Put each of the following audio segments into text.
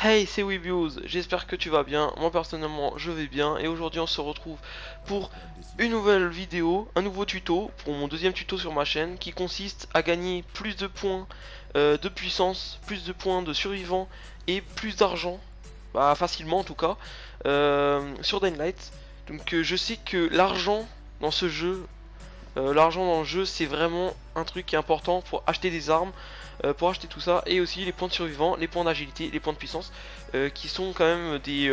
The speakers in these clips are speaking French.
Hey, c'est Webios, j'espère que tu vas bien, moi personnellement je vais bien et aujourd'hui on se retrouve pour une nouvelle vidéo, un nouveau tuto, pour mon deuxième tuto sur ma chaîne qui consiste à gagner plus de points de puissance, plus de points de survivant et plus d'argent, bah facilement en tout cas, sur Dying Light. Donc je sais que l'argent dans ce jeu, l'argent dans le jeu c'est vraiment un truc qui est important pour acheter des armes, pour acheter tout ça, et aussi les points de survivant, les points d'agilité, les points de puissance, qui sont quand même des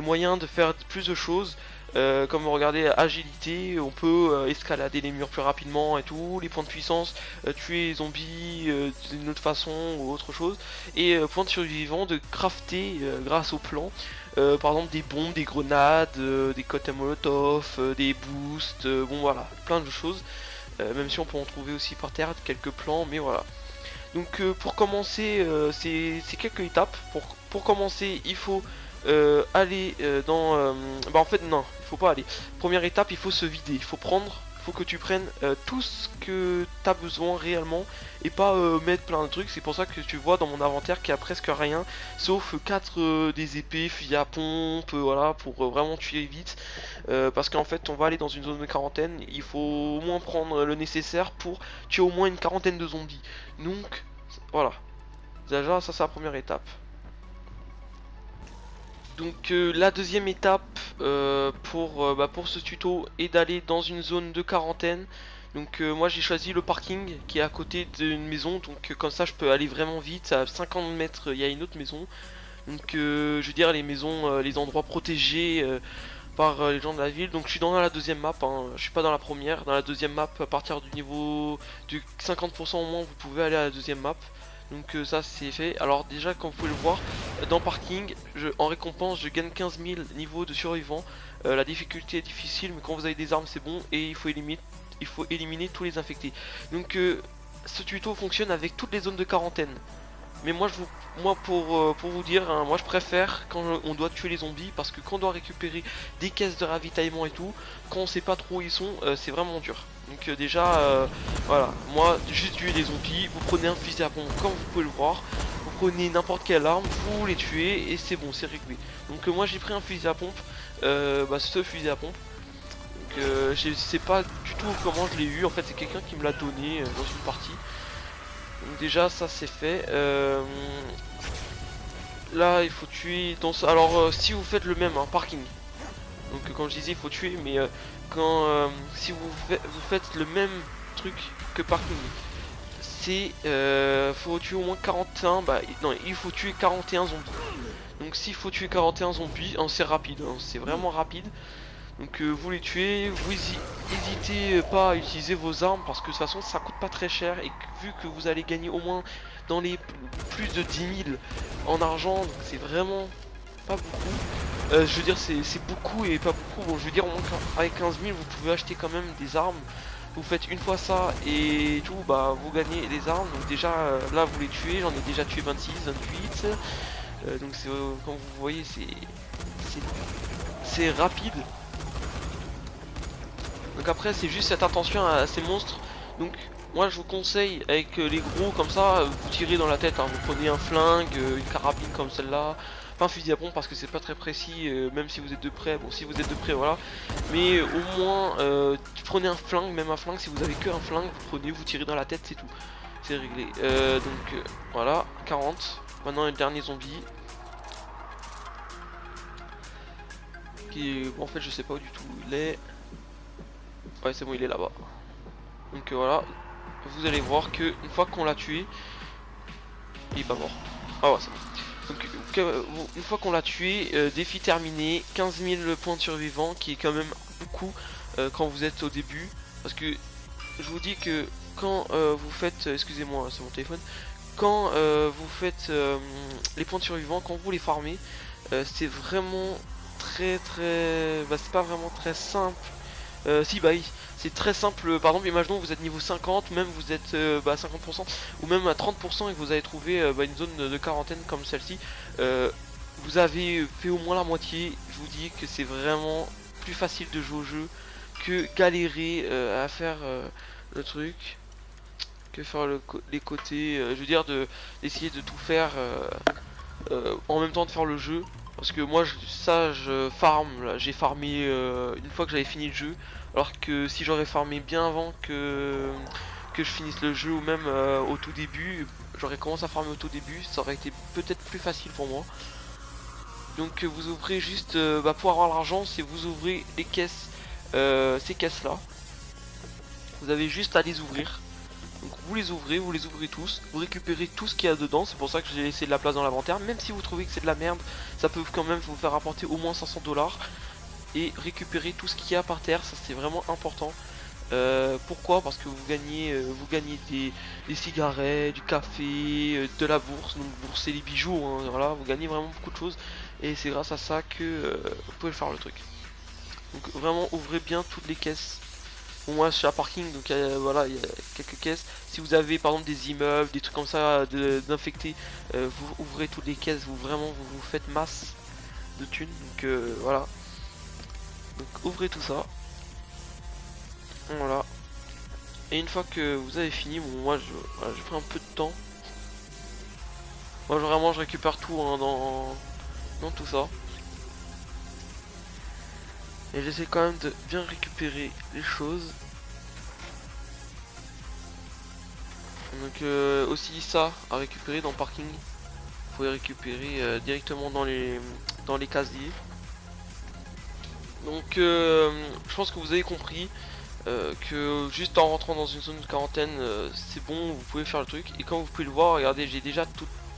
moyens de faire plus de choses. Comme regardez, agilité, on peut escalader les murs plus rapidement et tout, les points de puissance, tuer les zombies d'une autre façon ou autre chose, et points de survivant de crafter grâce au plan. Par exemple des bombes, des grenades, des cocktails molotov, des boosts, bon voilà, plein de choses. Même si on peut en trouver aussi par terre quelques plans, mais voilà. Donc pour commencer, c'est quelques étapes. Pour commencer, il faut aller dans... bah en fait non, il faut pas aller. Première étape, il faut se vider. Il faut que tu prennes tout ce que tu as besoin réellement et pas mettre plein de trucs. C'est pour ça que tu vois dans mon inventaire qu'il y a presque rien, sauf 4 des épées, fusils à pompe, voilà, pour vraiment tuer vite. Parce qu'en fait, on va aller dans une zone de quarantaine. Il faut au moins prendre le nécessaire pour tuer au moins une quarantaine de zombies. Donc, voilà. Déjà, ça c'est la première étape. Donc la deuxième étape pour ce tuto est d'aller dans une zone de quarantaine. Donc moi j'ai choisi le parking qui est à côté d'une maison, donc comme ça je peux aller vraiment vite. À 50 mètres il y a une autre maison. Donc je veux dire les maisons, les endroits protégés par les gens de la ville. Donc je suis dans la deuxième map, hein. Je suis pas dans la première. Dans la deuxième map, à partir du niveau du 50% au moins, vous pouvez aller à la deuxième map. Donc ça c'est fait. Alors déjà comme vous pouvez le voir, dans parking, en récompense je gagne 15 000 niveaux de survivants. La difficulté est difficile, mais quand vous avez des armes c'est bon, et il faut éliminer tous les infectés. Donc ce tuto fonctionne avec toutes les zones de quarantaine. Mais moi pour vous dire, hein, moi je préfère quand on doit tuer les zombies, parce que quand on doit récupérer des caisses de ravitaillement et tout, quand on sait pas trop où ils sont, c'est vraiment dur. Donc déjà, voilà, moi juste tuer les zombies, vous prenez un fusil à pompe comme vous pouvez le voir, vous prenez n'importe quelle arme, vous les tuez et c'est bon, c'est réglé. Donc moi j'ai pris un fusil à pompe, ce fusil à pompe. Donc je sais pas du tout comment je l'ai eu, en fait c'est quelqu'un qui me l'a donné dans une partie. Donc déjà ça c'est fait. Là il faut tuer dans ce... Alors si vous faites le même hein, parking. Donc comme je disais il faut tuer, mais quand si vous faites le même truc que parking, c'est faut tuer au moins 41. Bah non, il faut tuer 41 zombies. Donc s'il faut tuer 41 zombies, hein, c'est rapide, hein, c'est vraiment rapide. Donc vous les tuez, vous hésitez pas à utiliser vos armes, parce que de toute façon ça coûte pas très cher, et vu que vous allez gagner au moins dans les plus de 10 000 en argent, c'est vraiment pas beaucoup. Je veux dire c'est beaucoup et pas beaucoup. Bon je veux dire au moins avec 15 000 vous pouvez acheter quand même des armes. Vous faites une fois ça et tout, bah vous gagnez des armes. Donc déjà là vous les tuez, j'en ai déjà tué 26, 28. Donc c'est comme vous voyez c'est rapide. Donc après c'est juste cette attention à ces monstres. Donc moi je vous conseille avec les gros comme ça, vous tirez dans la tête, hein. Vous prenez un flingue, une carabine comme celle-là, pas un fusil à pompe parce que c'est pas très précis, même si vous êtes de près, bon si vous êtes de près voilà. Mais au moins prenez un flingue, même un flingue, si vous avez que un flingue, vous prenez, vous tirez dans la tête, c'est tout. C'est réglé. Voilà, 40. Maintenant le dernier zombie. Qui est... Bon, en fait je sais pas où du tout où il est. Ouais c'est bon, il est là-bas. Donc voilà, vous allez voir que une fois qu'on l'a tué, il est pas mort. Ah ouais, c'est bon. Donc une fois qu'on l'a tué, défi terminé, 15 000 points de survivant, qui est quand même beaucoup quand vous êtes au début. Parce que je vous dis que quand vous faites, excusez-moi, c'est mon téléphone, quand vous faites les points de survivant, quand vous les farmez, c'est vraiment très... Bah c'est pas vraiment très simple. Si bah oui, c'est très simple. Par exemple imaginons vous êtes niveau 50, même vous êtes à 50% ou même à 30% et que vous avez trouvé une zone de quarantaine comme celle-ci, vous avez fait au moins la moitié. Je vous dis que c'est vraiment plus facile de jouer au jeu que galérer à faire le truc, que faire les côtés, je veux dire d'essayer de tout faire en même temps de faire le jeu. Parce que moi je farm, là j'ai farmé une fois que j'avais fini le jeu. Alors que si j'aurais farmé bien avant que je finisse le jeu, ou même au tout début, j'aurais commencé à farmer au tout début, ça aurait été peut-être plus facile pour moi. Donc vous ouvrez juste, pour avoir l'argent, c'est vous ouvrez les caisses, ces caisses là. Vous avez juste à les ouvrir. Donc vous les ouvrez tous, vous récupérez tout ce qu'il y a dedans. C'est pour ça que j'ai laissé de la place dans l'inventaire. Même si vous trouvez que c'est de la merde, ça peut quand même vous faire rapporter au moins 500 $. Et récupérer tout ce qu'il y a par terre, ça c'est vraiment important. Pourquoi? Parce que vous gagnez des cigarettes, du café, de la bourse. Donc bourse et les bijoux, hein, voilà, vous gagnez vraiment beaucoup de choses. Et c'est grâce à ça que vous pouvez faire le truc. Donc vraiment ouvrez bien toutes les caisses. Bon, moi je suis à parking, donc voilà, il y a quelques caisses. Si vous avez par exemple des immeubles, des trucs comme ça d'infectés, vous ouvrez toutes les caisses, vous vous faites masse de thunes. Donc voilà. Donc ouvrez tout ça. Voilà. Et une fois que vous avez fini, bon moi voilà, j'ai pris un peu de temps. Moi vraiment je récupère tout hein, dans tout ça. Et j'essaie quand même de bien récupérer les choses. Donc aussi ça à récupérer dans le parking. Vous pouvez récupérer directement dans les casiers. Donc je pense que vous avez compris que juste en rentrant dans une zone de quarantaine, c'est bon, vous pouvez faire le truc. Et comme vous pouvez le voir, regardez, j'ai déjà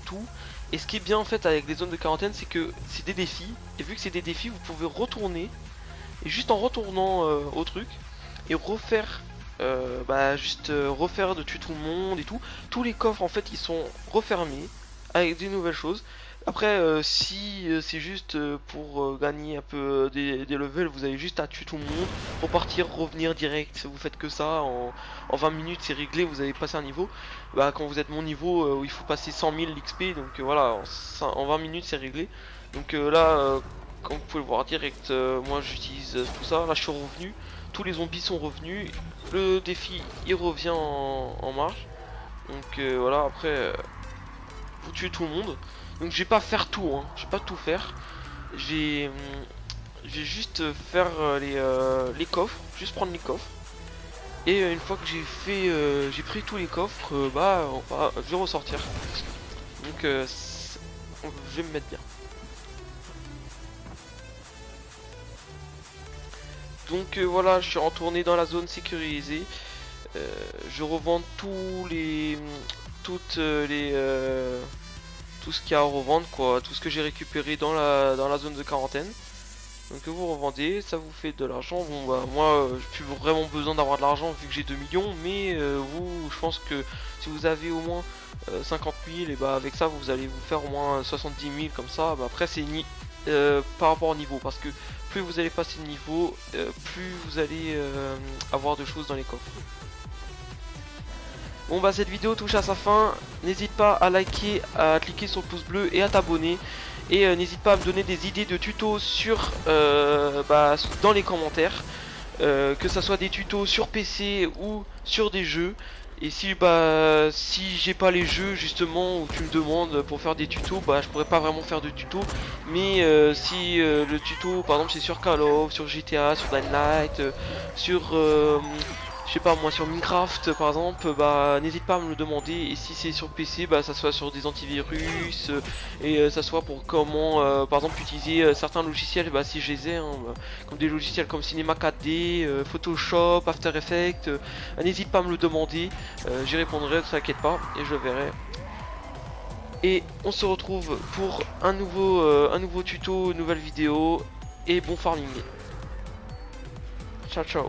tout. Et ce qui est bien en fait avec les zones de quarantaine, c'est que c'est des défis. Et vu que c'est des défis, vous pouvez retourner. Et juste en retournant au truc et refaire refaire de tuer tout le monde et tout. Tous les coffres en fait ils sont refermés avec des nouvelles choses. Après si c'est juste pour gagner un peu des levels, vous avez juste à tuer tout le monde, repartir, revenir direct, vous faites que ça, en 20 minutes c'est réglé, vous avez passé un niveau. Bah quand vous êtes mon niveau où il faut passer 100 000 XP, donc voilà, en 20 minutes c'est réglé. Donc là comme vous pouvez le voir direct, moi j'utilise tout ça. Là je suis revenu, tous les zombies sont revenus, le défi il revient en marche. Donc voilà, après vous tuez tout le monde. Donc je vais pas faire tout, hein, je vais pas tout faire. Je vais juste faire les coffres, juste prendre les coffres. Et une fois que j'ai pris tous les coffres, je vais ressortir. Donc je vais me mettre bien. Donc voilà, je suis retourné dans la zone sécurisée. Je revends tout ce qu'il y a à revendre, quoi, tout ce que j'ai récupéré dans la zone de quarantaine. Donc vous revendez, ça vous fait de l'argent. Bon bah moi j'ai plus vraiment besoin d'avoir de l'argent vu que j'ai 2 millions, mais vous, je pense que si vous avez au moins 50 000, et bah avec ça vous allez vous faire au moins 70 000 comme ça. Bah, après c'est par rapport au niveau, parce que plus vous allez passer le niveau, plus vous allez avoir de choses dans les coffres. Bon bah cette vidéo touche à sa fin, n'hésite pas à liker, à cliquer sur le pouce bleu et à t'abonner. Et n'hésite pas à me donner des idées de tutos dans les commentaires, que ça soit des tutos sur PC ou sur des jeux. Et si j'ai pas les jeux justement où tu me demandes pour faire des tutos, je pourrais pas vraiment faire de tutos. Mais si le tuto par exemple c'est sur Call of, sur GTA, sur Dynamite, sur je sais pas moi, sur Minecraft par exemple, n'hésite pas à me le demander. Et si c'est sur PC, ça soit sur des antivirus, et ça soit pour comment par exemple utiliser certains logiciels, si je les ai, hein, comme des logiciels comme Cinema 4D, Photoshop, After Effects. N'hésite pas à me le demander, j'y répondrai, ne t'inquiète pas, et je verrai. Et on se retrouve pour un nouveau tuto, une nouvelle vidéo, et bon farming. Ciao ciao.